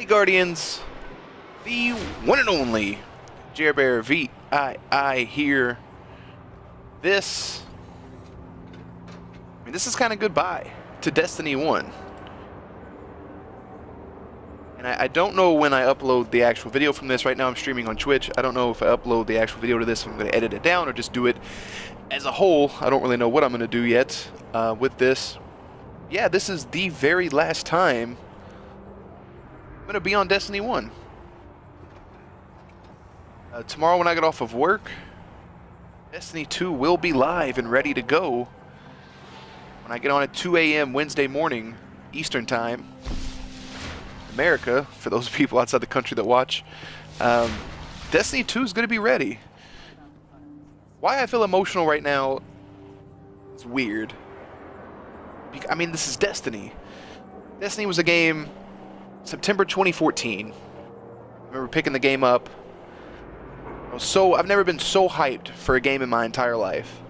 Hey Guardians, the one and only Jerbear VII here. This is kind of goodbye to Destiny 1. And I don't know when I upload the actual video from this. Right now I'm streaming on Twitch. I don't know if I upload the actual video to this, if I'm going to edit it down or just do it as a whole. I don't really know what I'm going to do yet with this. Yeah, this is the very last time I'm going to be on Destiny 1. Tomorrow when I get off of work, Destiny 2 will be live and ready to go. When I get on at 2 a.m. Wednesday morning, Eastern Time, America, for those people outside the country that watch, Destiny 2 is going to be ready. Why I feel emotional right now is weird. I mean, this is Destiny. Destiny was a game September 2014. I remember picking the game up. I've never been so hyped for a game in my entire life.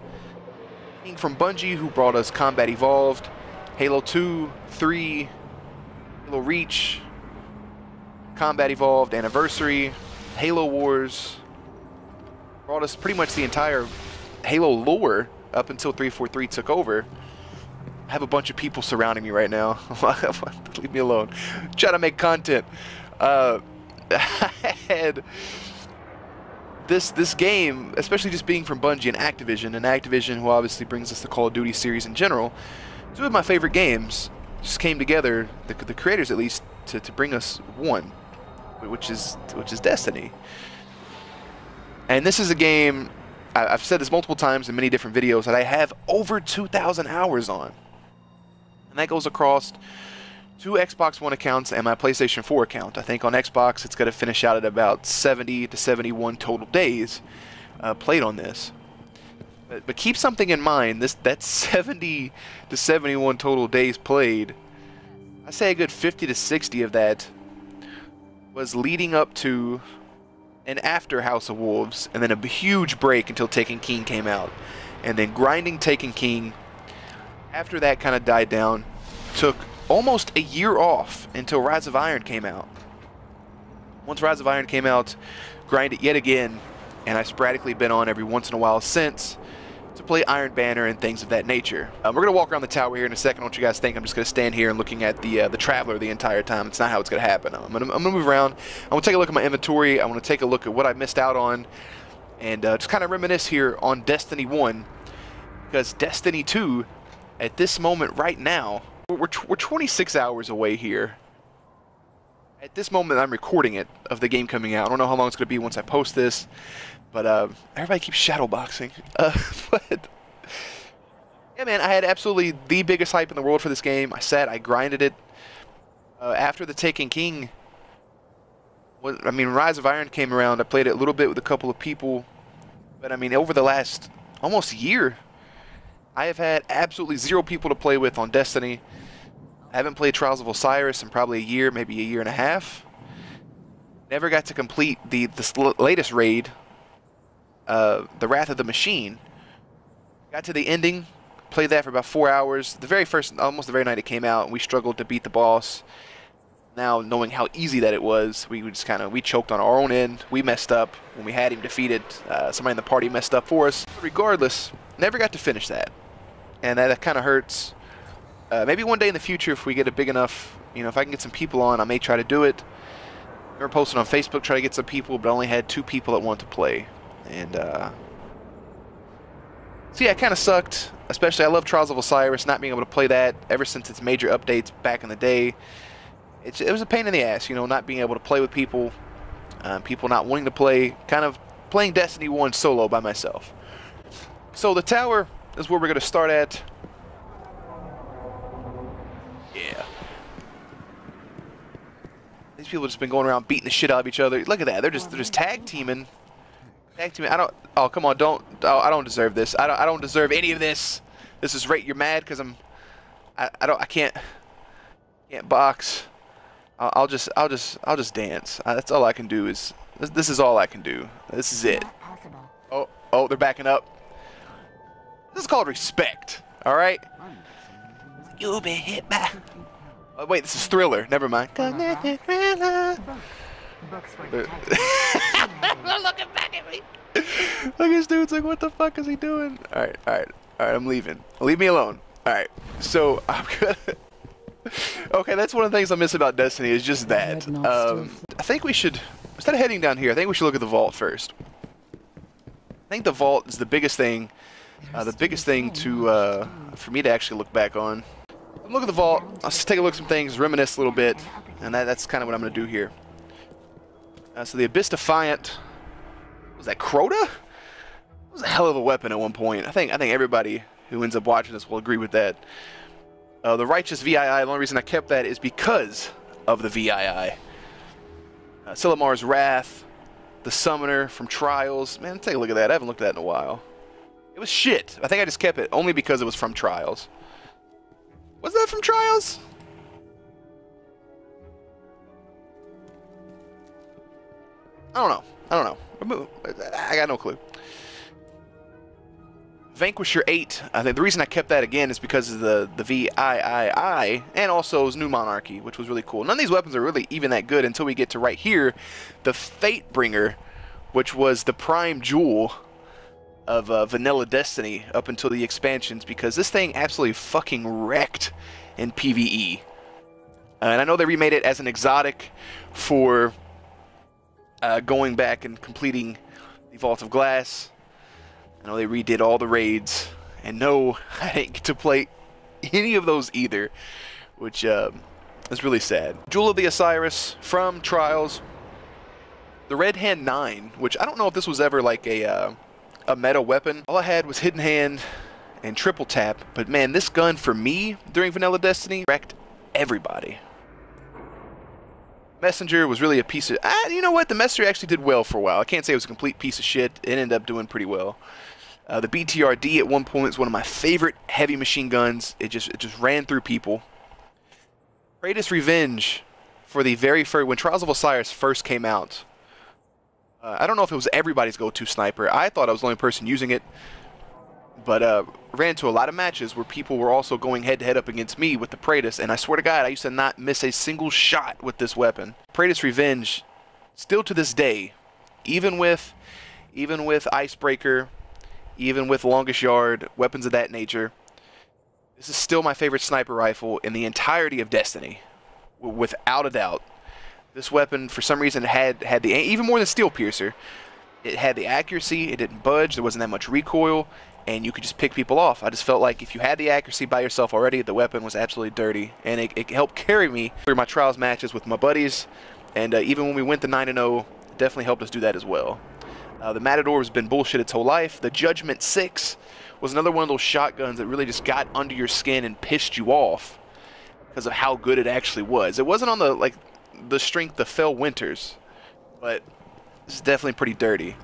Being from Bungie, who brought us Combat Evolved, Halo 2, 3, Halo Reach, Combat Evolved, Anniversary, Halo Wars, brought us pretty much the entire Halo lore up until 343 took over. I have a bunch of people surrounding me right now. Leave me alone. Try to make content. I had this game, especially just being from Bungie and Activision, who obviously brings us the Call of Duty series in general. Two of my favorite games just came together, the creators at least, to bring us one, which is Destiny. And this is a game, I've said this multiple times in many different videos, that I have over 2,000 hours on. And that goes across 2 Xbox One accounts and my PlayStation 4 account. I think on Xbox it's going to finish out at about 70 to 71 total days played on this. But keep something in mind, that 70 to 71 total days played, I say a good 50 to 60 of that was leading up to and after House of Wolves, and then a huge break until Taken King came out. And then grinding Taken King, after that kind of died down, took almost a year off until Rise of Iron came out. Once Rise of Iron came out, grind it yet again, and I've sporadically been on every once in a while since to play Iron Banner and things of that nature. We're going to walk around the tower here in a second. What you guys think? I'm just going to stand here and looking at the Traveler the entire time. It's not how it's going to happen. I'm going to move around. I want to take a look at my inventory. I want to take a look at what I missed out on, and just kind of reminisce here on Destiny 1, because Destiny 2, at this moment right now, we're 26 hours away here. At this moment I'm recording it, of the game coming out. I don't know how long it's going to be once I post this, but everybody keeps shadowboxing. But yeah, man, I had absolutely the biggest hype in the world for this game. I grinded it. After the Taken King, Rise of Iron came around. I played it a little bit with a couple of people, but I mean, over the last almost year, I have had absolutely 0 people to play with on Destiny. I haven't played Trials of Osiris in probably a year, maybe a year and a half. Never got to complete this latest raid, the Wrath of the Machine. Got to the ending, played that for about 4 hours. Almost the very night it came out, we struggled to beat the boss. Now, knowing how easy that it was, we choked on our own end. We messed up when we had him defeated. Somebody in the party messed up for us. But regardless, never got to finish that. And that kind of hurts. Maybe one day in the future, if we get a big enough, if I can get some people on, I may try to do it. I remember posting on Facebook, try to get some people, but I only had 2 people that wanted to play. And, so yeah, it kind of sucked. Especially, I love Trials of Osiris, not being able to play that ever since its major updates back in the day. It was a pain in the ass, not being able to play with people, people not wanting to play, kind of playing Destiny 1 solo by myself. So the tower is where we're going to start at. Yeah. These people have just been going around beating the shit out of each other. Look at that. They're just tag teaming. I don't I don't deserve this. I don't deserve any of this. This is right. You're mad because I can't box. I'll just dance. That's all I can do. This is all I can do. This is it. Oh, they're backing up. This is called respect. All right. You've been hit by. Oh, wait, this is Thriller. Never mind. Books were I'm looking back at me. Look, this dude's like, what the fuck is he doing? All right, I'm leaving. Leave me alone. All right, so I'm gonna. Okay, that's one of the things I miss about Destiny is just that. I think we should, instead of heading down here, I think we should look at the vault first. I think the vault is the biggest thing to for me to actually look back on. Look at the vault. I'll just take a look at some things, reminisce a little bit, and that's kind of what I'm going to do here. So the Abyss Defiant, was that Crota? It was a hell of a weapon at one point. I think everybody who ends up watching this will agree with that. The Righteous VII, the only reason I kept that is because of the VII. Silimar's Wrath, the Summoner from Trials. Man, take a look at that. I haven't looked at that in a while. It was shit. I think I just kept it only because it was from Trials. Was that from Trials? I don't know. I got no clue. Vanquisher 8. I think the reason I kept that again is because of the VIII and also his New Monarchy, which was really cool. None of these weapons are really even that good until we get to right here, the Fatebringer, which was the prime jewel of vanilla Destiny up until the expansions, because this thing absolutely fucking wrecked in PvE. And I know they remade it as an exotic for going back and completing the Vault of Glass. I know they redid all the raids, and no, I didn't get to play any of those either, which is really sad. Jewel of the Osiris from Trials. The Red Hand 9, which I don't know if this was ever like a meta weapon. All I had was Hidden Hand and Triple Tap, but man, this gun for me during Vanilla Destiny wrecked everybody. Messenger was really a piece of... you know what? The Messenger actually did well for a while. I can't say it was a complete piece of shit. It ended up doing pretty well. The BTRD at one point was one of my favorite heavy machine guns. It just ran through people. Kratos Revenge for the very first... When Trials of Osiris first came out, I don't know if it was everybody's go-to sniper. I thought I was the only person using it. But ran into a lot of matches where people were also going head-to-head up against me with the Kratos, and I swear to God, I used to not miss a single shot with this weapon. Kratos Revenge, still to this day, even with Icebreaker, even with Longest Yard, weapons of that nature, this is still my favorite sniper rifle in the entirety of Destiny, without a doubt. This weapon, for some reason, had the, even more than Steel Piercer, it had the accuracy, it didn't budge, there wasn't that much recoil, and you could just pick people off. I just felt like if you had the accuracy by yourself already, the weapon was absolutely dirty, and it helped carry me through my Trials matches with my buddies, and even when we went to 9-0, it definitely helped us do that as well. The Matador has been bullshit its whole life. The Judgment 6 was another one of those shotguns that really just got under your skin and pissed you off because of how good it actually was. It wasn't on the strength of Fell Winters, but it's definitely pretty dirty.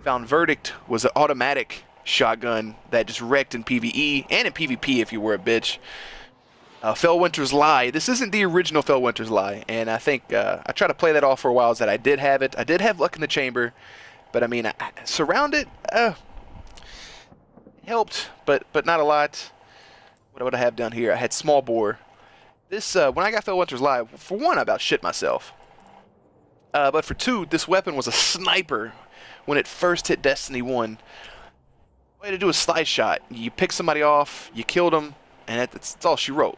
Found Verdict was an automatic shotgun that just wrecked in PvE and in PvP if you were a bitch. Fell Winter's Lie. This isn't the original Fell Winter's Lie, and I think I tried to play that off for a while, is that I did have it. I did have Luck in the Chamber, but I mean, Surround it helped, but not a lot. What would I have down here? I had Small Bore. This when I got Fell Winter's Lie, for one, I about shit myself. But for two, this weapon was a sniper when it first hit Destiny 1. Way to do a slice shot. You pick somebody off, you killed them, and that's all she wrote.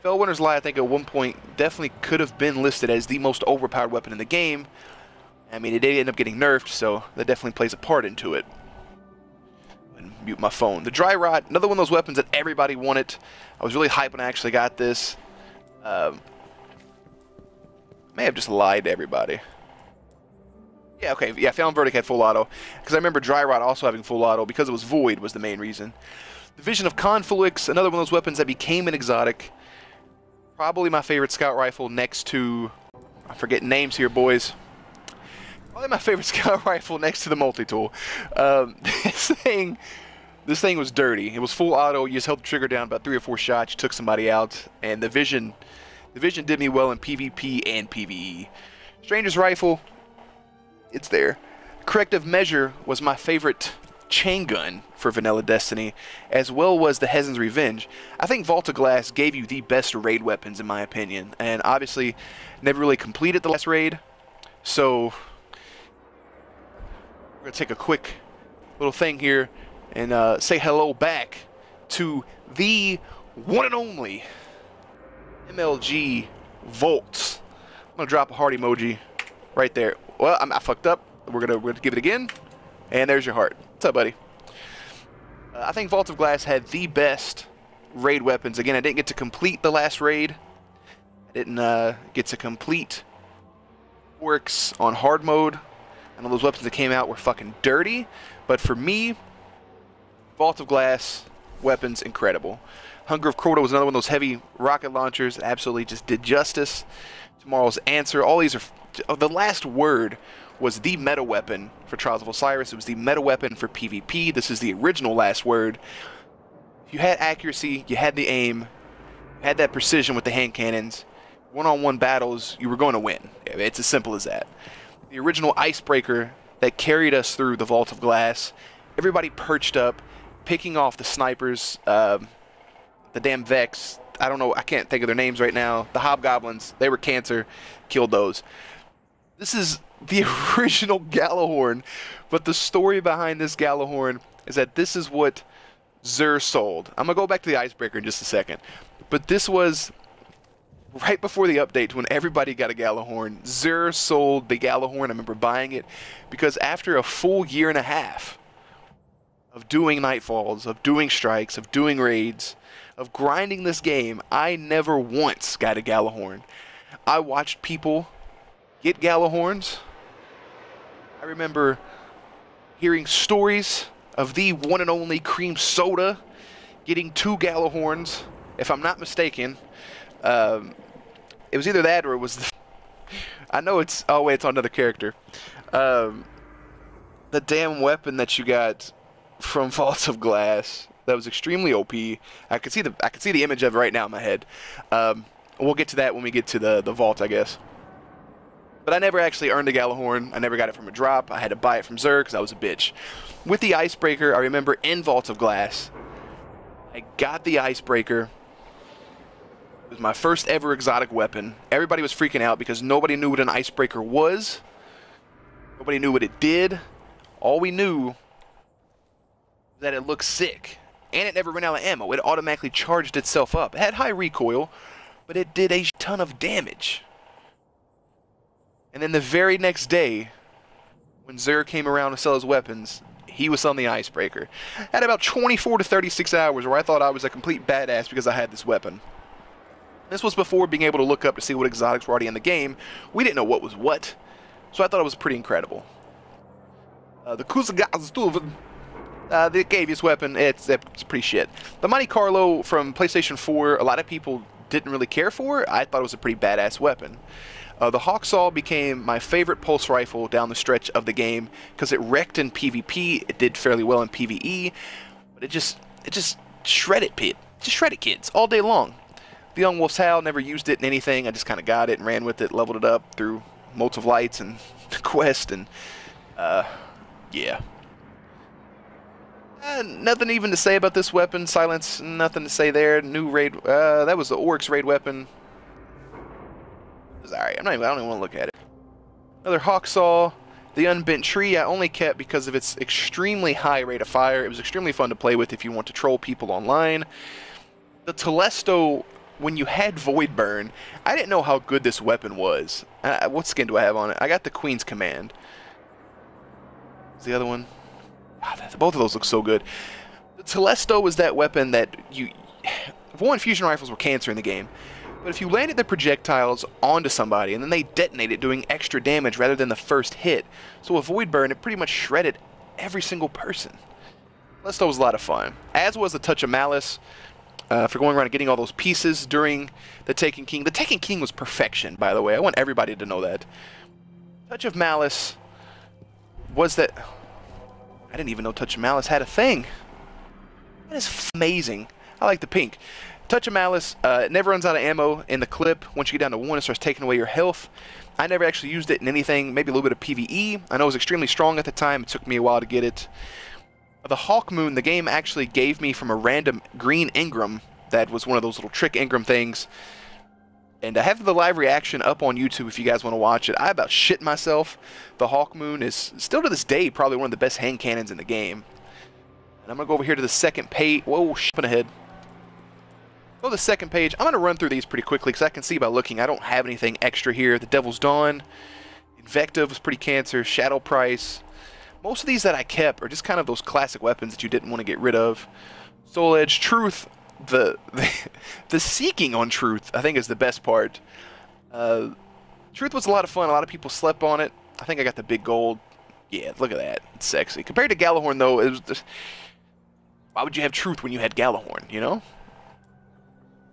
Fell Winter's Lie, I think at one point, definitely could have been listed as the most overpowered weapon in the game. I mean, it did end up getting nerfed, so that definitely plays a part into it. And mute my phone. The Dry Rot, another one of those weapons that everybody wanted. I was really hyped when I actually got this. May have just lied to everybody. Yeah, okay, yeah, Found Verdict had full auto. Because I remember Dry Rot also having full auto, because it was Void was the main reason. The Vision of Conflux, another one of those weapons that became an exotic. Probably my favorite scout rifle next to... I'm forgetting names here, boys. Probably my favorite scout rifle next to the multi-tool. This thing was dirty. It was full auto. You just held the trigger down about 3 or 4 shots. You took somebody out. And the Vision did me well in PvP and PvE. Stranger's Rifle, it's there. Corrective Measure was my favorite chain gun for Vanilla Destiny, as well was the Hezen's Revenge. I think Vault of Glass gave you the best raid weapons in my opinion, and obviously never really completed the last raid, so we're going to take a quick little thing here and say hello back to the one and only MLG Volts. I'm going to drop a heart emoji right there. Well, I fucked up. We're gonna give it again, and there's your heart. What's up, buddy? I think Vault of Glass had the best raid weapons. Again, I didn't get to complete the last raid. I didn't get to complete Works on hard mode. I know those weapons that came out were fucking dirty, but for me, Vault of Glass weapons, incredible. Hunger of Crota was another one of those heavy rocket launchers that absolutely just did justice. Tomorrow's Answer, all these are... The last word was the meta weapon for Trials of Osiris. It was the meta weapon for PvP. This is the original last word. If you had accuracy, you had the aim, you had that precision with the hand cannons, one-on-one battles, you were going to win. It's as simple as that. The original icebreaker that carried us through the Vault of Glass. Everybody perched up, picking off the snipers, the damn Vex. I don't know, I can't think of their names right now. The Hobgoblins, they were cancer, killed those. This is the original Gallahorn, but the story behind this Gallahorn is that this is what Xur sold. I'm going to go back to the icebreaker in just a second, but this was right before the update when everybody got a Gallahorn. Xur sold the Gallahorn. I remember buying it because after a full year and a half of doing Nightfalls, of doing strikes, of doing raids, of grinding this game, I never once got a Gallahorn. I watched people get Gallahorns. I remember hearing stories of the one and only Cream Soda getting 2 Gallahorns, if I'm not mistaken. It was either that or it was the... I know it's... Oh, wait, it's on another character. The damn weapon that you got from Vault of Glass that was extremely OP. I could see the image of it right now in my head. We'll get to that when we get to the vault, I guess. But I never actually earned a Gallahorn. I never got it from a drop. I had to buy it from Xur because I was a bitch. With the Icebreaker, I remember in Vault of Glass, I got the Icebreaker. It was my first ever exotic weapon. Everybody was freaking out because nobody knew what an Icebreaker was. Nobody knew what it did. All we knew was that it looked sick. And it never ran out of ammo. It automatically charged itself up. It had high recoil, but it did a ton of damage. And then the very next day, when Xur came around to sell his weapons, he was selling the Icebreaker. I had about 24 to 36 hours where I thought I was a complete badass because I had this weapon. This was before being able to look up to see what exotics were already in the game. We didn't know what was what, so I thought it was pretty incredible. The Crucible, they gave this weapon, it's pretty shit. The Monte Carlo from PlayStation 4, a lot of people didn't really care for. I thought it was a pretty badass weapon. The Hawksaw became my favorite pulse rifle down the stretch of the game because it wrecked in PvP. It did fairly well in PvE, but it just shredded kids all day long. The Young Wolf's Howl, never used it in anything. I just kind of got it and ran with it, leveled it up through Motes of Lights and Quest, and yeah. Nothing even to say about this weapon. Silence, nothing to say there. New raid, that was the Oryx raid weapon. Alright, I don't even want to look at it. Another Hawksaw. The Unbent Tree I only kept because of its extremely high rate of fire. It was extremely fun to play with if you want to troll people online. The Telesto, when you had Void Burn, I didn't know how good this weapon was. What skin do I have on it? I got the Queen's Command. What's the other one? God, both of those look so good. The Telesto was that weapon that one, fusion rifles were cancer in the game. But if you landed the projectiles onto somebody and then they detonated, doing extra damage rather than the first hit. So a Void Burn, it pretty much shredded every single person. Telesto was a lot of fun. As was the Touch of Malice, for going around and getting all those pieces during the Taken King. The Taken King was perfection, by the way. I want everybody to know that. Touch of Malice was that... I didn't even know Touch of Malice had a thing. That is amazing. I like the pink. Touch of Malice, it never runs out of ammo in the clip. Once you get down to 1, it starts taking away your health. I never actually used it in anything, maybe a little bit of PvE. I know it was extremely strong at the time. It took me a while to get it. The Hawk Moon, the game actually gave me from a random green Ingram that was one of those little trick Ingram things. And I have the live reaction up on YouTube if you guys want to watch it. I about shit myself. The Hawk Moon is still to this day probably one of the best hand cannons in the game. And I'm going to go over here to the second page. Whoa, shipping ahead. Go to the second page. I'm going to run through these pretty quickly because I can see by looking I don't have anything extra here. The Devil's Dawn, Invective was pretty cancer, Shadow Price. Most of these that I kept are just kind of those classic weapons that you didn't want to get rid of. Soul Edge, Truth. The seeking on Truth, I think, is the best part. Truth was a lot of fun. A lot of people slept on it. I think I got the big gold. Yeah, look at that. It's sexy. Compared to Gallahorn, though, it was just, why would you have Truth when you had Gallahorn, you know?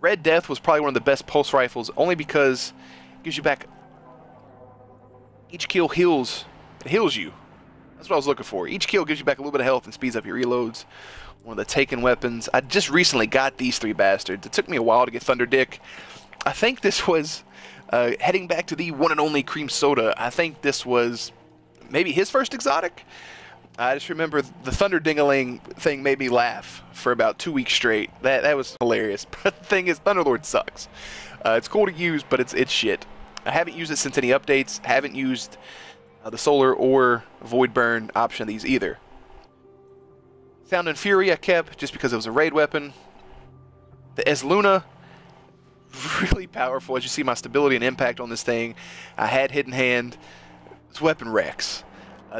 Red Death was probably one of the best pulse rifles, only because it gives you back... Each kill heals. It heals you. That's what I was looking for. Each kill gives you back a little bit of health and speeds up your reloads. One of the Taken weapons. I just recently got these three bastards. It took me a while to get Thunder Dick. I think this was, heading back to the one and only Cream Soda, I think this was maybe his first exotic? I just remember the Thunder Dingaling thing made me laugh for about 2 weeks straight. That was hilarious. But the thing is, Thunderlord sucks. It's cool to use, but it's shit. I haven't used it since any updates. Haven't used the Solar or Void Burn option of these either. Sound and Fury I kept just because it was a raid weapon. The Esluna, really powerful. As you see my stability and impact on this thing. I had Hidden Hand. This weapon wrecks.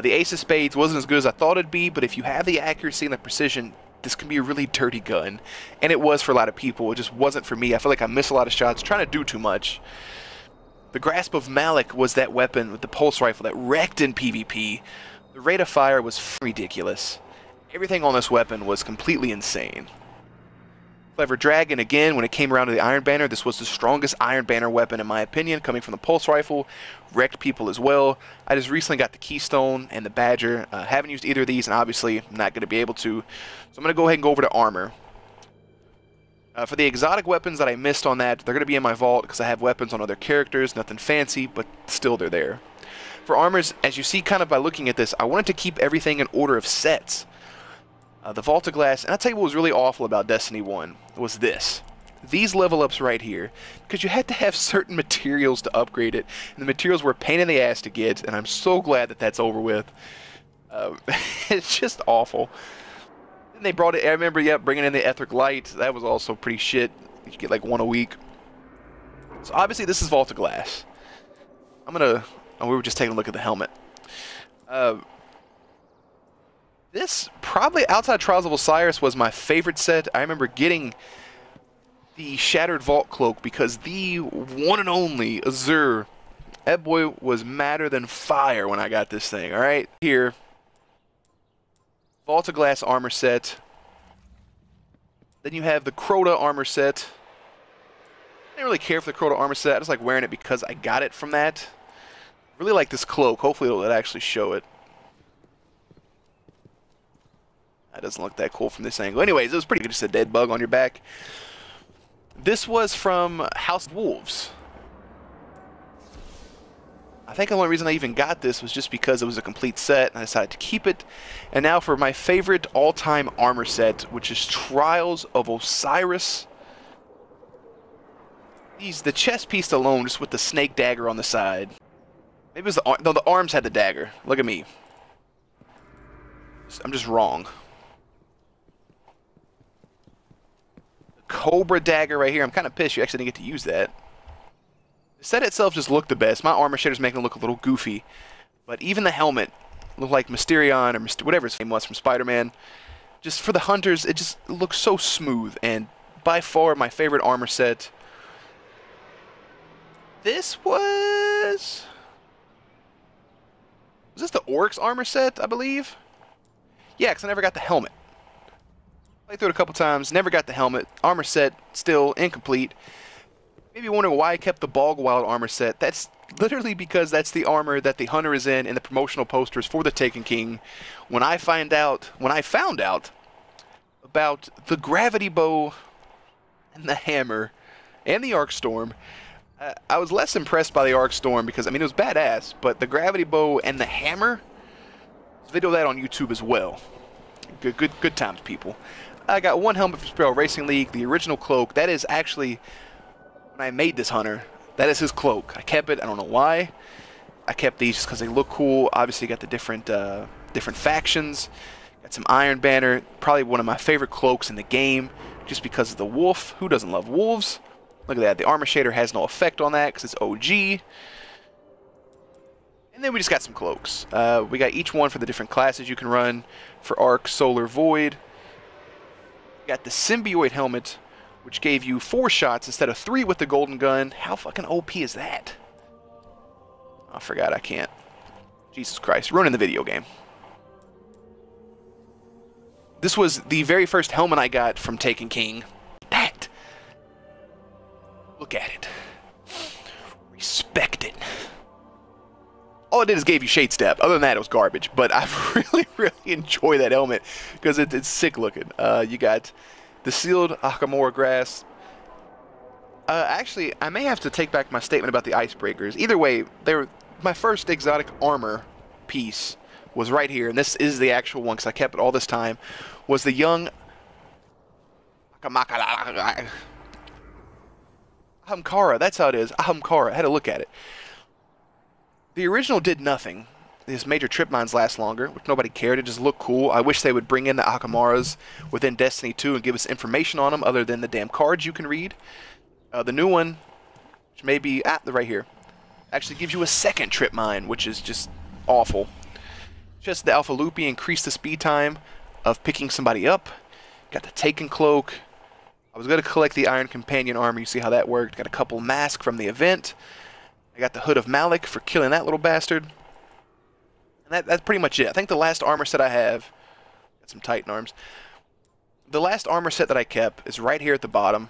The Ace of Spades wasn't as good as I thought it'd be, but if you have the accuracy and the precision, this can be a really dirty gun. And it was for a lot of people. It just wasn't for me. I feel like I missed a lot of shots trying to do too much. The Grasp of Malik was that weapon with the pulse rifle that wrecked in PvP. The rate of fire was ridiculous. Everything on this weapon was completely insane. Clever Dragon, again, when it came around to the Iron Banner, this was the strongest Iron Banner weapon in my opinion, coming from the pulse rifle. Wrecked people as well. I just recently got the Keystone and the Badger. Haven't used either of these, and obviously I'm not going to be able to. So I'm going to go ahead and go over to Armor. For the exotic weapons that I missed on that, they're going to be in my vault because I have weapons on other characters. Nothing fancy, but still they're there. For armors, as you see kind of by looking at this, I wanted to keep everything in order of sets. The Vault of Glass, and I'll tell you what was really awful about Destiny 1 was this. These level ups right here, because you had to have certain materials to upgrade it, and the materials were a pain in the ass to get, and I'm so glad that that's over with. It's just awful. And they brought it, I remember, bringing in the Etheric Light. That was also pretty shit. You get like one a week. So obviously this is Vault of Glass. We were just taking a look at the helmet. This, probably outside Trials of Osiris, was my favorite set. I remember getting the Shattered Vault Cloak because the one and only Azure, that boy was madder than fire when I got this thing, alright? Here, Vault of Glass armor set. Then you have the Crota armor set. I didn't really care for the Crota armor set. I just like wearing it because I got it from that. Really like this cloak. Hopefully it'll actually show it. That doesn't look that cool from this angle. Anyways, it was pretty good. Just a dead bug on your back. This was from House of Wolves. I think the only reason I even got this was just because it was a complete set, and I decided to keep it. And now for my favorite all-time armor set, which is Trials of Osiris. The chest piece alone, just with the snake dagger on the side. Maybe it was the arms had the dagger. Look at me. I'm just wrong. Cobra dagger right here. I'm kind of pissed you actually didn't get to use that. The set itself just looked the best. My armor shader's making it look a little goofy. But even the helmet looked like Mysterion or whatever his name was from Spider-Man. Just for the hunters, it just looks so smooth. And by far my favorite armor set. This was this the Oryx armor set, I believe? Yeah, because I never got the helmet. Played through it a couple times, never got the helmet. Armor set, still incomplete. Maybe wondering why I kept the Bog Wild armor set. That's literally because that's the armor that the hunter is in the promotional posters for the Taken King. When I found out about the Gravity Bow and the Hammer and the Arc Storm, I was less impressed by the Arc Storm because, I mean, it was badass, but the Gravity Bow and the Hammer, there's a video of that on YouTube as well. Good times, people. I got one helmet from Sparrow Racing League, the original cloak. That is actually, when I made this hunter, that is his cloak. I kept it. I don't know why. I kept these just because they look cool. Obviously, you got the different factions. Got some Iron Banner. Probably one of my favorite cloaks in the game, just because of the wolf. Who doesn't love wolves? Look at that. The armor shader has no effect on that because it's OG. And then we just got some cloaks. We got each one for the different classes you can run for Arc, Solar, Void. We got the Symbioid helmet, which gave you 4 shots instead of 3 with the golden gun. How fucking OP is that? I forgot I can't. Jesus Christ, ruining the video game. This was the very first helmet I got from Taken King. That. Look at it. Respect it. All it did is gave you shade step. Other than that, it was garbage. But I really enjoy that helmet because it's sick looking. You got the sealed Akamora grass. Actually, I may have to take back my statement about the icebreakers. Either way, my first exotic armor piece was right here, and this is the actual one because I kept it all this time, was the young Ahamkara. That's how it is. Ahamkara. I had to look at it. The original did nothing. These major trip mines last longer, which nobody cared. It just looked cool. I wish they would bring in the Akamaras within Destiny 2 and give us information on them other than the damn cards you can read. The new one, which may be right here, actually gives you a second trip mine, which is just awful. Just the Alpha Loopy increased the speed time of picking somebody up. Got the Taken Cloak. I was going to collect the Iron Companion armor. You see how that worked. Got a couple masks from the event. I got the Hood of Malik for killing that little bastard. And that's pretty much it. I think the last armor set I have... Got some Titan arms. The last armor set that I kept is right here at the bottom,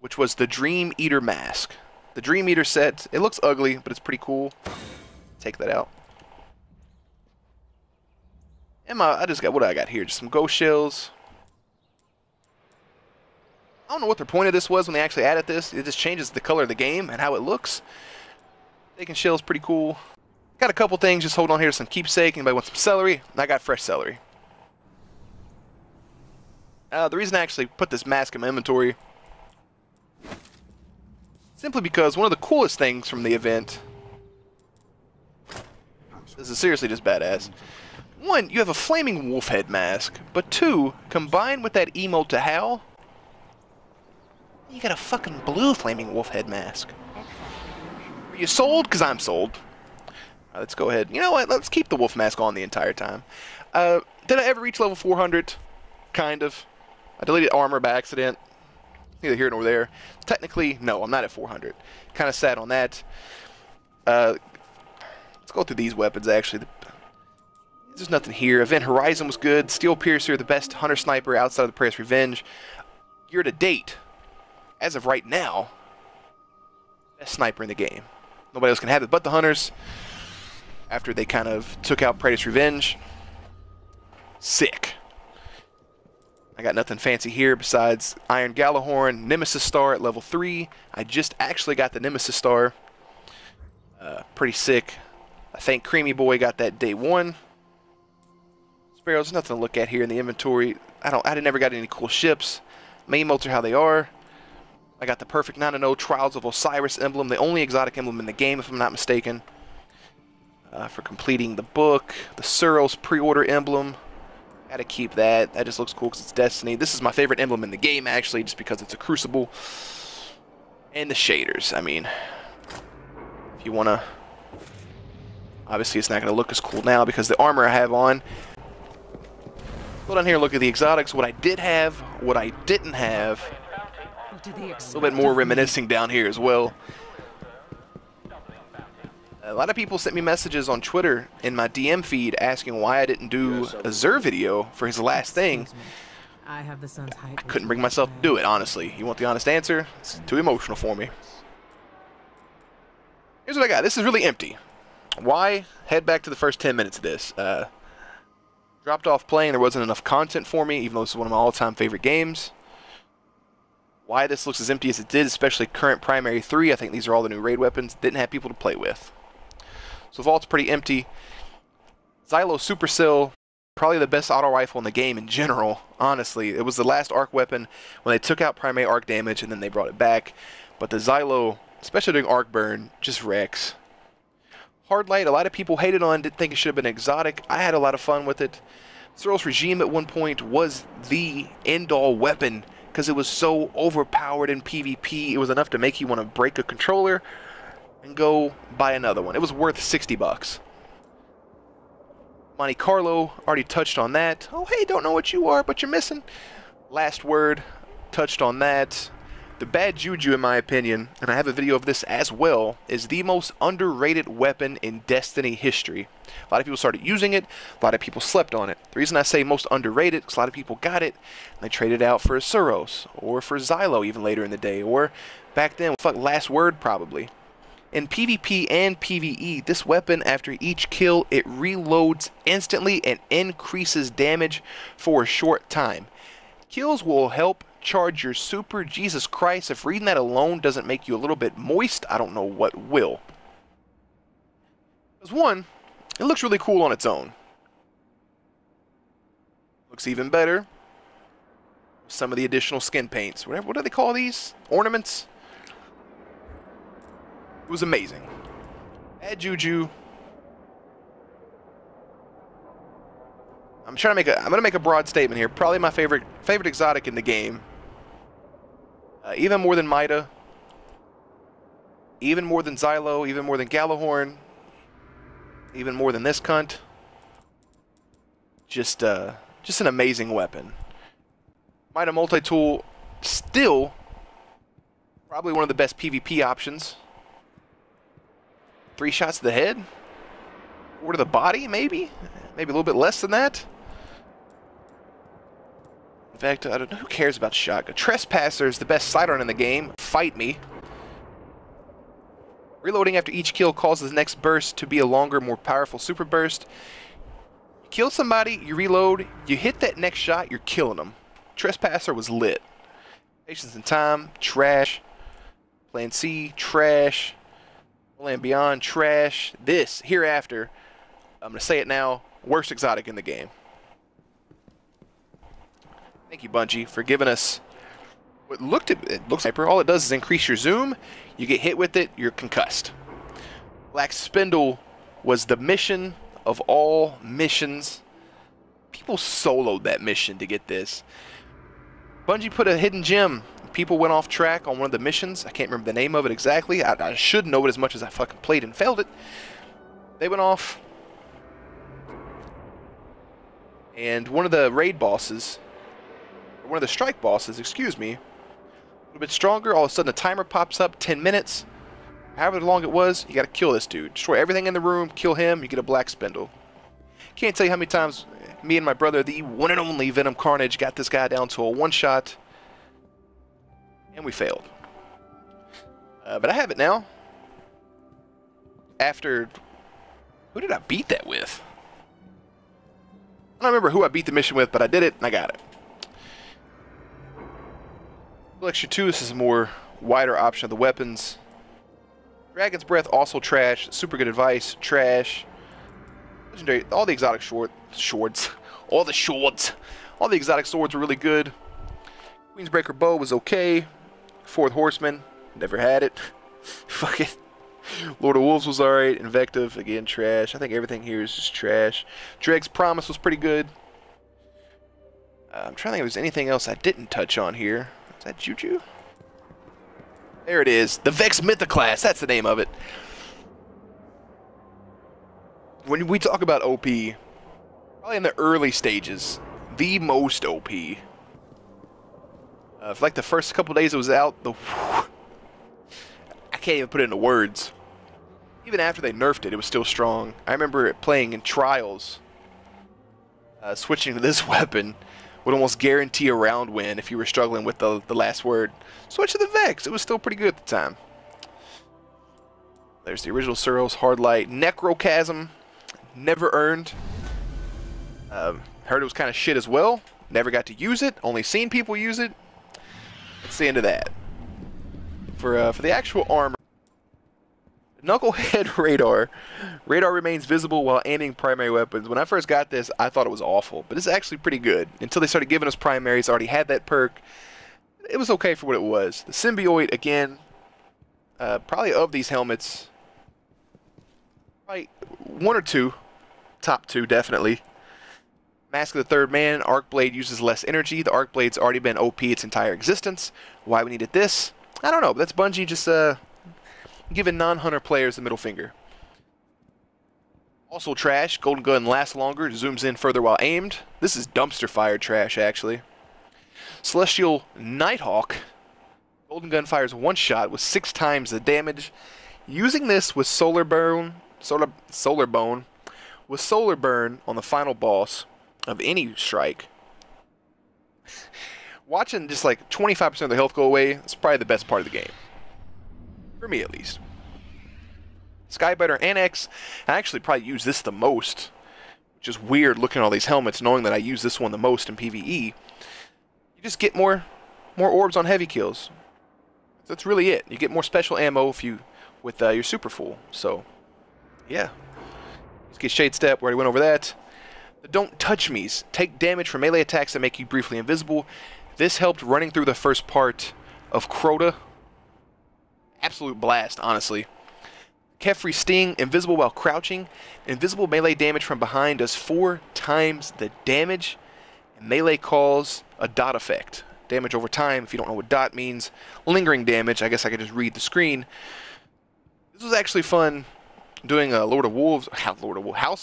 which was the Dream Eater mask. The Dream Eater set, it looks ugly, but it's pretty cool. Take that out. And I just got, what do I got here? Just some ghost shells. I don't know what their point of this was when they actually added this. It just changes the color of the game and how it looks. Taking shells pretty cool. Got a couple things, just hold on here to some keepsake. Anybody want some celery? I got fresh celery. The reason I actually put this mask in my inventory, simply because one of the coolest things from the event, this is seriously just badass. 1, you have a flaming wolf head mask, but 2, combined with that emote to howl, you got a fucking blue flaming wolf head mask. Are you sold? Because I'm sold. Let's go ahead. You know what? Let's keep the wolf mask on the entire time. Did I ever reach level 400? Kind of. I deleted armor by accident. Neither here nor there. Technically, no, I'm not at 400. Kind of sad on that. Let's go through these weapons, actually. There's nothing here. Event Horizon was good. Steel Piercer, the best hunter sniper outside of the Prey's Revenge. Year to date, as of right now, best sniper in the game. Nobody else can have it but the hunters. After they kind of took out Predator's Revenge. Sick. I got nothing fancy here besides Iron Gallahorn, Nemesis Star at level 3. I just actually got the Nemesis Star. Pretty sick. I think Creamy Boy got that day 1. Sparrows, nothing to look at here in the inventory. I never got any cool ships. Main emotes are how they are. I got the perfect 9-0 Trials of Osiris emblem, the only exotic emblem in the game, if I'm not mistaken. For completing the book, the Suros pre-order emblem. Gotta keep that. That just looks cool because it's Destiny. This is my favorite emblem in the game, actually, just because it's a Crucible. And the shaders. I mean, if you want to... Obviously, it's not going to look as cool now because the armor I have on. Go down here and look at the exotics. What I did have, what I didn't have. A little bit more reminiscing down here as well. A lot of people sent me messages on Twitter in my DM feed asking why I didn't do a Zer video for his last thing. I couldn't bring myself to do it, honestly. You want the honest answer? It's too emotional for me. Here's what I got. This is really empty. Why? Head back to the first 10 minutes of this. Dropped off playing. There wasn't enough content for me, even though this is one of my all-time favorite games. Why this looks as empty as it did, especially current Primary 3. I think these are all the new raid weapons. Didn't have people to play with. So Vault's pretty empty. Xylo Supercell probably the best auto rifle in the game in general, honestly. It was the last arc weapon when they took out primary arc damage and then they brought it back. But the Xylo, especially during arc burn, just wrecks. Hard light, a lot of people hated on, didn't think it should have been exotic. I had a lot of fun with it. Searle's Regime at one point was the end-all weapon because it was so overpowered in PvP. It was enough to make you want to break a controller and go buy another one. It was worth 60 bucks. Monte Carlo, already touched on that. Oh, hey, don't know what you are, but you're missing. Last Word, touched on that. The Bad Juju, in my opinion, and I have a video of this as well, is the most underrated weapon in Destiny history. A lot of people started using it, a lot of people slept on it. The reason I say most underrated is a lot of people got it, and they traded it out for a Suros, or for Xylo even later in the day, or back then, fuck, Last Word probably. In PvP and PvE, this weapon, after each kill, it reloads instantly and increases damage for a short time. Kills will help charge your super. Jesus Christ, if reading that alone doesn't make you a little bit moist, I don't know what will. Because one, it looks really cool on its own. Looks even better with some of the additional skin paints. What do they call these? Ornaments? It was amazing. Bad Juju. I'm gonna make a broad statement here. Probably my favorite exotic in the game. Even more than Mida. Even more than Xylo. Even more than Gallahorn. Even more than this cunt. Just an amazing weapon. Mida multi-tool, still probably one of the best PvP options. 3 shots to the head. 4 to the body, maybe? Maybe a little bit less than that. In fact, I don't know, who cares about shotgun? Trespasser is the best sidearm in the game. Fight me. Reloading after each kill causes the next burst to be a longer, more powerful super burst. You kill somebody, you reload, you hit that next shot, you're killing them. Trespasser was lit. Patience and Time, trash. Plan C, trash. Land Beyond, trash. This, Hereafter, I'm going to say it now, worst exotic in the game. Thank you, Bungie, for giving us what looks like all it does is increase your zoom. You get hit with it, you're concussed. Black Spindle was the mission of all missions. People soloed that mission to get this. Bungie put a hidden gem. People went off track on one of the missions. I can't remember the name of it exactly. I should know it as much as I fucking played and failed it. They went off. And one of the raid bosses, one of the strike bosses, excuse me, a little bit stronger. All of a sudden a timer pops up, 10 minutes. However long it was, you got to kill this dude. Destroy everything in the room, kill him, you get a Black Spindle. Can't tell you how many times me and my brother, the one and only Venom Carnage, got this guy down to a one-shot. And we failed. But I have it now. After... Who did I beat that with? I don't remember who I beat the mission with, but I did it, and I got it. Lecture 2, this is a more wider option of the weapons. Dragon's Breath, also trash. Super good advice, trash. Legendary, all the exotic swords. All the exotic swords were really good. Queensbreaker Bow was okay. Fourth Horseman, never had it. Fuck it. Lord of Wolves was alright. Invective, again, trash. I think everything here is just trash. Dreg's Promise was pretty good. I'm trying to think if there's anything else I didn't touch on here. Is that Juju? There it is. The Vex Mythoclast. That's the name of it. When we talk about OP, probably in the early stages, the most OP. For like the first couple days it was out, I can't even put it into words. Even after they nerfed it, it was still strong. I remember it playing in trials. Switching to this weapon would almost guarantee a round win if you were struggling with the last word. Switch to the Vex. It was still pretty good at the time. There's the original Suros, Hard Light. Necrochasm, never earned. Heard it was kind of shit as well. Never got to use it. Only seen people use it. That's the end of that. For the actual armor, Knucklehead radar. Radar remains visible while aiming primary weapons. When I first got this, I thought it was awful, but it's actually pretty good. Until they started giving us primaries, I already had that perk. It was okay for what it was. The symbiote, again, probably of these helmets, probably one or two. Top two, definitely. Mask of the Third Man. Arc Blade uses less energy. The Arc Blade's already been OP its entire existence. Why we needed this? I don't know. But that's Bungie just giving non-hunter players the middle finger. Also trash. Golden Gun lasts longer. Zooms in further while aimed. This is dumpster fire trash, actually. Celestial Nighthawk. Golden Gun fires one shot with 6 times the damage. Using this with Solar Bone with Solar Burn on the final boss of any strike. Watching just like 25% of the health go away, it's probably the best part of the game. For me, at least. Skybiter Annex, I actually probably use this the most, which is weird looking at all these helmets, knowing that I use this one the most in PvE. You just get more orbs on heavy kills. That's really it. You get more special ammo if you with your super full. So, yeah. Let's get Shade Step. We already went over that. The Don't Touch Me's. Take damage from melee attacks that make you briefly invisible. This helped running through the first part of Crota. Absolute blast, honestly. Kefri Sting. Invisible while crouching. Invisible melee damage from behind does 4 times the damage. And melee calls a dot effect. Damage over time, if you don't know what dot means. Lingering damage. I guess I could just read the screen. This was actually fun doing House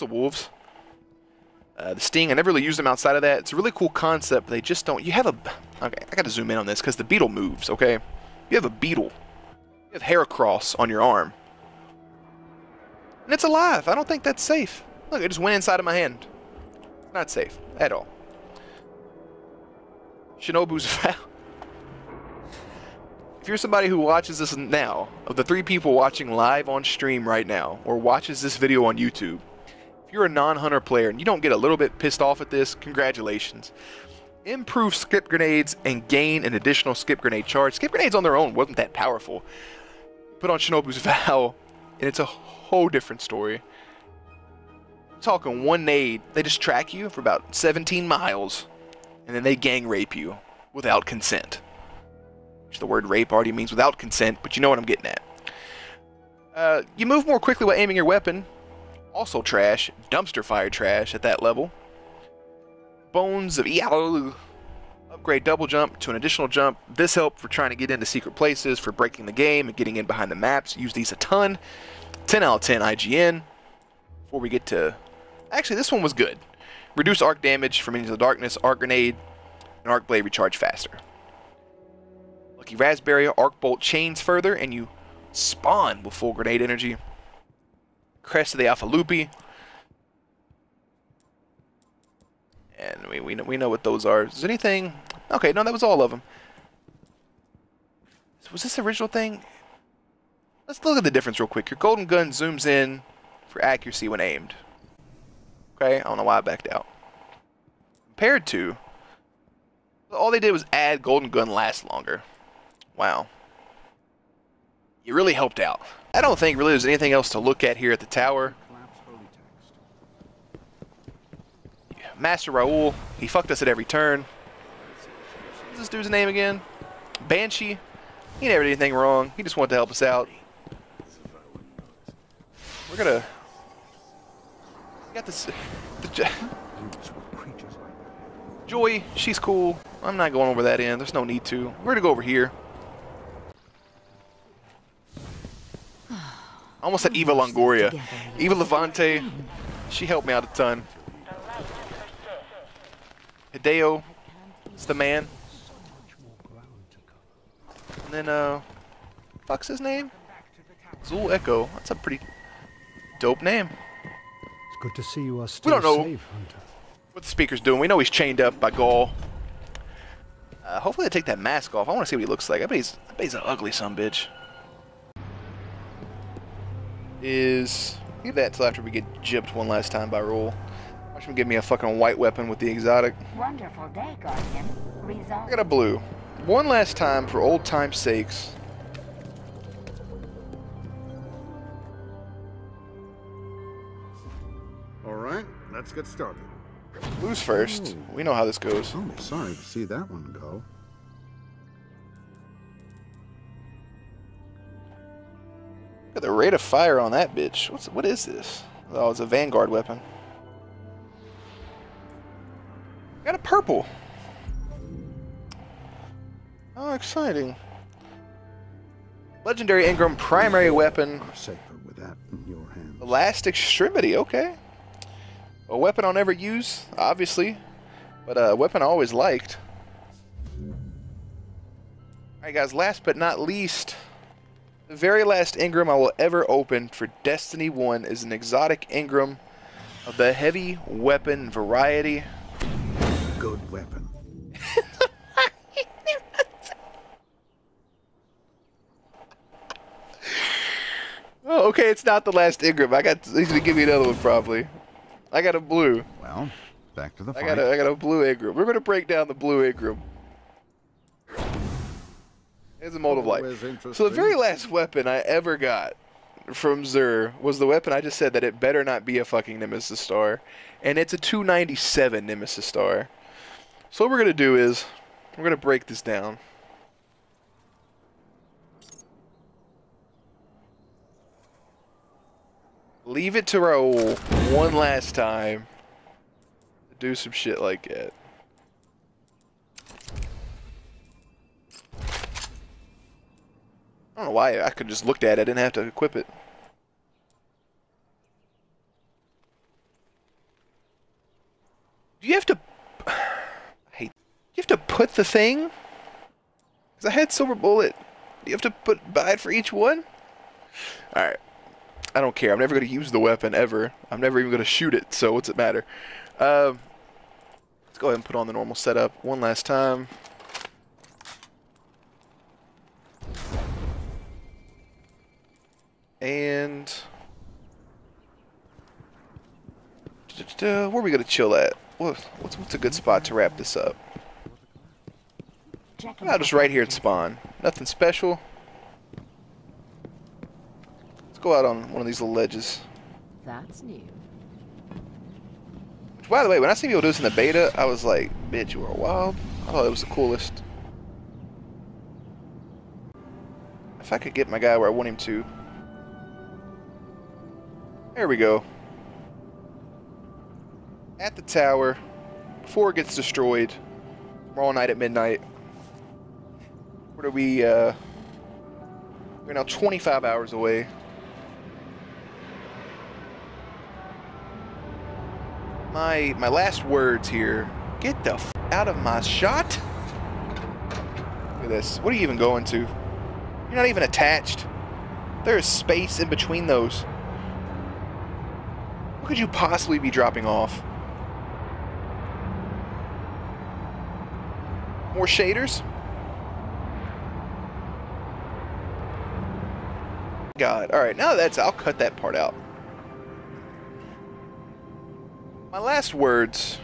of Wolves. The Sting, I never really used them outside of that. It's a really cool concept. They just don't. You have a. Okay, I got to zoom in on this because the beetle moves. Okay, you have a beetle. You have Heracross on your arm, and it's alive. I don't think that's safe. Look, it just went inside of my hand. Not safe at all. Shinobu's vow. If you're somebody who watches this now, of the 3 people watching live on stream right now, or watches this video on YouTube, if you're a non-hunter player and you don't get a little bit pissed off at this, congratulations. Improve skip grenades and gain an additional skip grenade charge. Skip grenades on their own wasn't that powerful. Put on Shinobu's vow, and it's a whole different story. I'm talking one nade, they just track you for about 17 miles, and then they gang rape you without consent. Which the word rape already means without consent, but you know what I'm getting at. You move more quickly while aiming your weapon. Also trash. Dumpster fire trash at that level. Bones of Eau. Upgrade double jump to an additional jump. This helped for trying to get into secret places, for breaking the game and getting in behind the maps. Use these a ton. 10 out of 10 IGN. Before we get to... Actually, this one was good. Reduce arc damage from Into the Darkness, Arc Grenade, and Arc Blade recharge faster. Lucky Raspberry, Arc Bolt chains further, and you spawn with full grenade energy. Crest of the Alpha Loopy. And we know what those are. Is there anything... Okay, no, that was all of them. Was this the original thing? Let's look at the difference real quick. Your Golden Gun zooms in for accuracy when aimed. Okay, I don't know why I backed out. Compared to... All they did was add Golden Gun lasts longer. Wow. You really helped out. I don't think really there's anything else to look at here at the tower. Master Raoul, he fucked us at every turn. What's this dude's name again? Banshee. He never did anything wrong. He just wanted to help us out. We're gonna... We got this... Joy, she's cool. I'm not going over that end. There's no need to. We're gonna go over here. I almost said Eva Longoria. Eva Levante, she helped me out a ton. Hideo is the man. And then, fuck's his name? Zul Echo. That's a pretty dope name. It's good to see you are still we don't know safe, Hunter. what the speaker's doing. We know he's chained up by Gaul. Hopefully they take that mask off. I want to see what he looks like. I bet he's an ugly sumbitch. Leave that until after we get gypped one last time by Roll. Watch him give me a fucking white weapon with the exotic. Wonderful day, Guardian. I got a blue. One last time for old time's sakes. All right, let's get started. Blue's first. We know how this goes. Oh, sorry to see that one go. Got the rate of fire on that bitch. What is this? Oh, it's a Vanguard weapon. Got a purple. Oh, exciting. Legendary Ingram primary weapon. Safer with that in your hands. The last extremity, okay. A weapon I'll never use, obviously, but a weapon I always liked. Alright guys, last but not least, the very last Ingram I will ever open for Destiny 1 is an exotic Ingram of the heavy weapon variety. Good weapon. Oh, okay, it's not the last Ingram. He's gonna give me another one probably. I got a blue. Well, back to the fight. I got a blue Ingram. We're gonna break down the blue Ingram. It's a mold of light. So the very last weapon I ever got from Xur was the weapon I just said that it better not be a fucking Nemesis Star. And it's a 297 Nemesis Star. So what we're gonna do is, we're gonna break this down. Leave it to roll one last time to do some shit like that. I don't know why I could just looked at it. I didn't have to equip it. Do you have to... I hate... Do you have to put the thing? Because I had Silver Bullet. Do you have to buy it for each one? Alright. I don't care. I'm never going to use the weapon, ever. I'm never even going to shoot it, so what's it matter? Let's go ahead and put on the normal setup one last time. And... where are we going to chill at? What's a good spot to wrap this up? I'll just right here at spawn. Nothing special. Let's go out on one of these little ledges. That's new. Which, by the way, when I see people do this in the beta, I was like, bitch, you are wild. I thought it was the coolest. If I could get my guy where I want him to. There we go. At the tower, before it gets destroyed, tomorrow night at midnight. Where do we, we're now 25 hours away. My last words here. Get the f out of my shot. Look at this. What are you even going to? You're not even attached. There is space in between those. What could you possibly be dropping off? More shaders? God. Alright, now that's... I'll cut that part out. My last words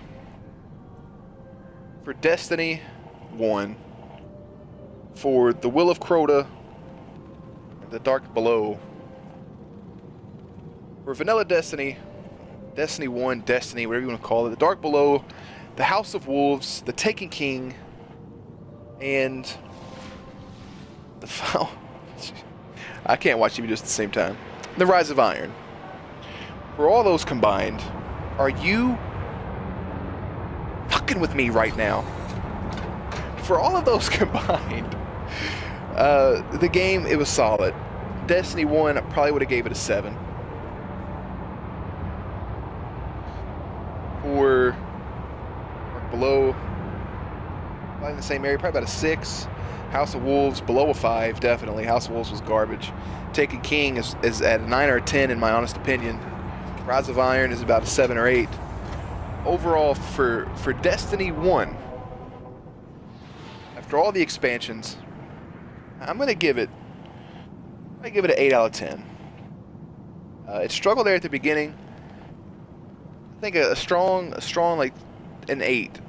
for Destiny 1, for the Will of Crota, the Dark Below, for Vanilla Destiny, Destiny 1, Destiny, whatever you want to call it, the Dark Below, the House of Wolves, the Taken King, and the final... I can't watch you do this at the same time. The Rise of Iron. For all those combined, are you fucking with me right now? For all of those combined, the game, it was solid. Destiny 1, I probably would have gave it a 7. For below, probably in the same area, probably about a 6. House of Wolves, below a 5, definitely. House of Wolves was garbage. Taken King is at a 9 or a 10 in my honest opinion. Rise of Iron is about a 7 or 8. Overall, for Destiny 1, after all the expansions, I'm gonna give it an 8 out of 10. It struggled there at the beginning. I think a strong like an 8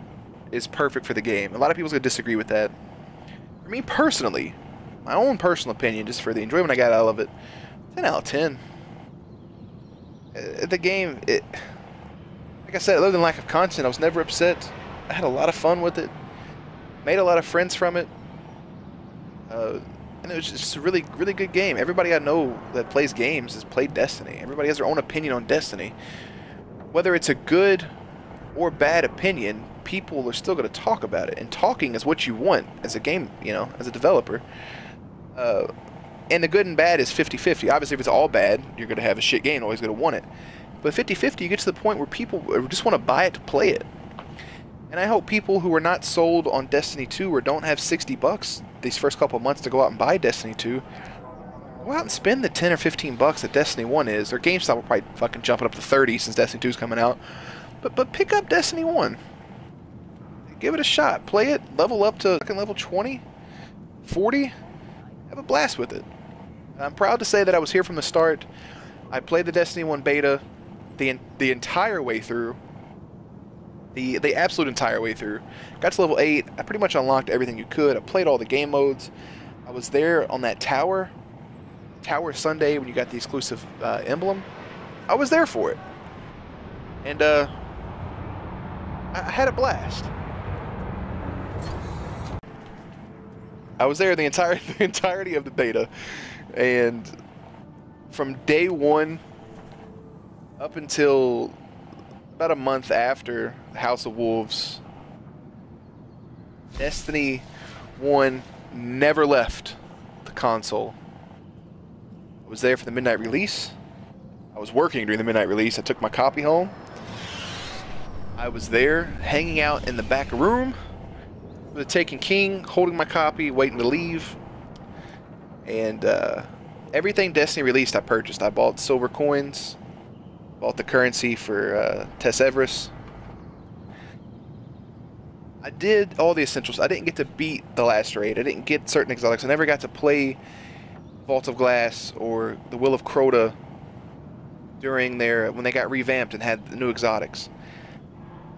is perfect for the game. A lot of people's gonna disagree with that. For me personally, my own personal opinion, just for the enjoyment I got out of it, 10 out of 10. The game, like I said, other than lack of content, I was never upset. I had a lot of fun with it. Made a lot of friends from it. And it was just a really, really good game. Everybody I know that plays games has played Destiny. Everybody has their own opinion on Destiny. Whether it's a good or bad opinion, people are still going to talk about it. And talking is what you want as a game, you know, as a developer. And the good and bad is 50-50. Obviously, if it's all bad, you're going to have a shit game, always going to want it. But 50-50, you get to the point where people just want to buy it to play it. And I hope people who are not sold on Destiny 2 or don't have $60 these first couple of months to go out and buy Destiny 2, go out and spend the 10 or 15 bucks that Destiny 1 is. Or GameStop will probably fucking jump it up to 30 since Destiny 2 is coming out. But pick up Destiny 1. Give it a shot. Play it. Level up to fucking level 20, 40. Have a blast with it. I'm proud to say that I was here from the start. I played the Destiny 1 beta the entire way through. The absolute entire way through. Got to level 8. I pretty much unlocked everything you could. I played all the game modes. I was there on that Tower Sunday when you got the exclusive emblem. I was there for it. And I had a blast. I was there the entirety of the beta. And from day one up until about a month after House of Wolves, Destiny 1 never left the console. I was there for the midnight release. I was working during the midnight release. I took my copy home. I was there hanging out in the back room with the Taken King, holding my copy, waiting to leave. And everything Destiny released I purchased. I bought silver coins, bought the currency for Tess Everest. I did all the essentials. I didn't get to beat the last raid. I didn't get certain exotics. I never got to play Vault of Glass or the Will of Crota during when they got revamped and had the new exotics.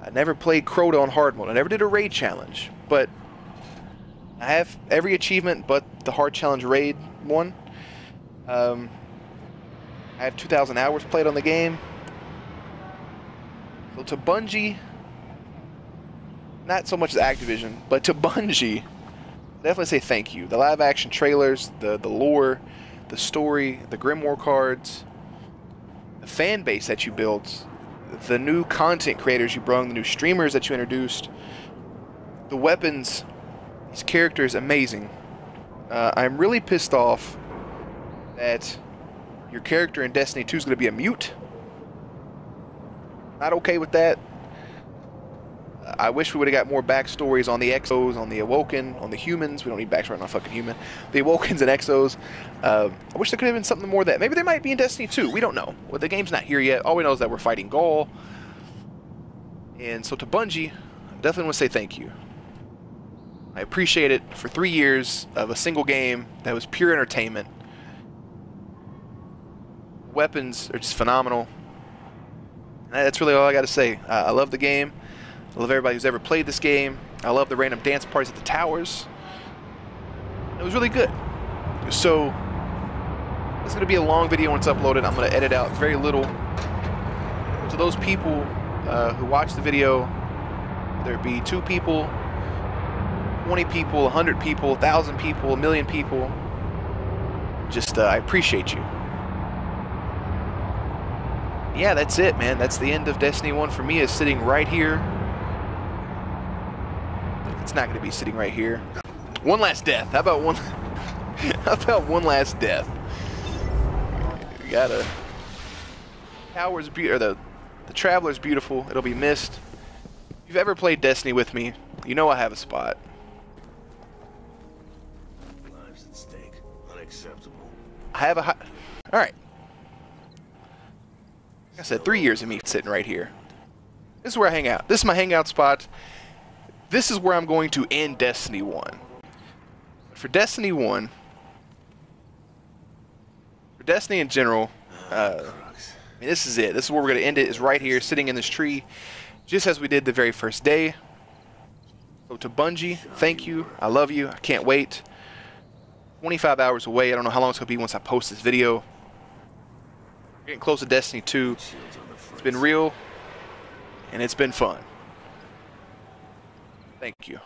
I never played Crota on hard mode. I never did a raid challenge, but I have every achievement but the hard challenge raid one. I have 2,000 hours played on the game. So to Bungie, not so much as Activision, but to Bungie, definitely say thank you. The live action trailers, the lore, the story, the Grimoire cards, the fan base that you built, the new content creators you brought, the new streamers that you introduced, the weapons, these characters, amazing. I'm really pissed off that your character in Destiny 2 is going to be a mute. Not okay with that. I wish we would have got more backstories on the Exos, on the Awoken, on the humans. We don't need backstory on a fucking human. The Awokens and Exos. I wish there could have been something more of that. Maybe they might be in Destiny 2. We don't know. Well, the game's not here yet. All we know is that we're fighting Gaul. And so to Bungie, I definitely want to say thank you. I appreciate it for 3 years of a single game that was pure entertainment. Weapons are just phenomenal. And that's really all I got to say. I love the game. I love everybody who's ever played this game. I love the random dance parties at the towers. It was really good. So, it's going to be a long video when it's uploaded. I'm going to edit out very little. To those people who watch the video, whether it be 2 people, 20 people, 100 people, 1,000 people, 1,000,000 people, just I appreciate you. Yeah, that's it, man. That's the end of Destiny 1 for me, is sitting right here. It's not going to be sitting right here. One last death. How about one? How about one last death? We got a tower's beautiful. The Traveler's beautiful. It'll be missed. If you've ever played Destiny with me, you know I have a spot. Lives at stake. Unacceptable. I have a. All right. Like I said, 3 years of me sitting right here. This is where I hang out. This is my hangout spot. This is where I'm going to end Destiny 1. For Destiny 1, for Destiny in general, I mean, this is it. This is where we're going to end it, is right here, sitting in this tree, just as we did the very first day. So to Bungie, thank you. I love you. I can't wait. 25 hours away. I don't know how long it's going to be once I post this video. Getting close to Destiny 2. It's been real. and it's been fun. Thank you.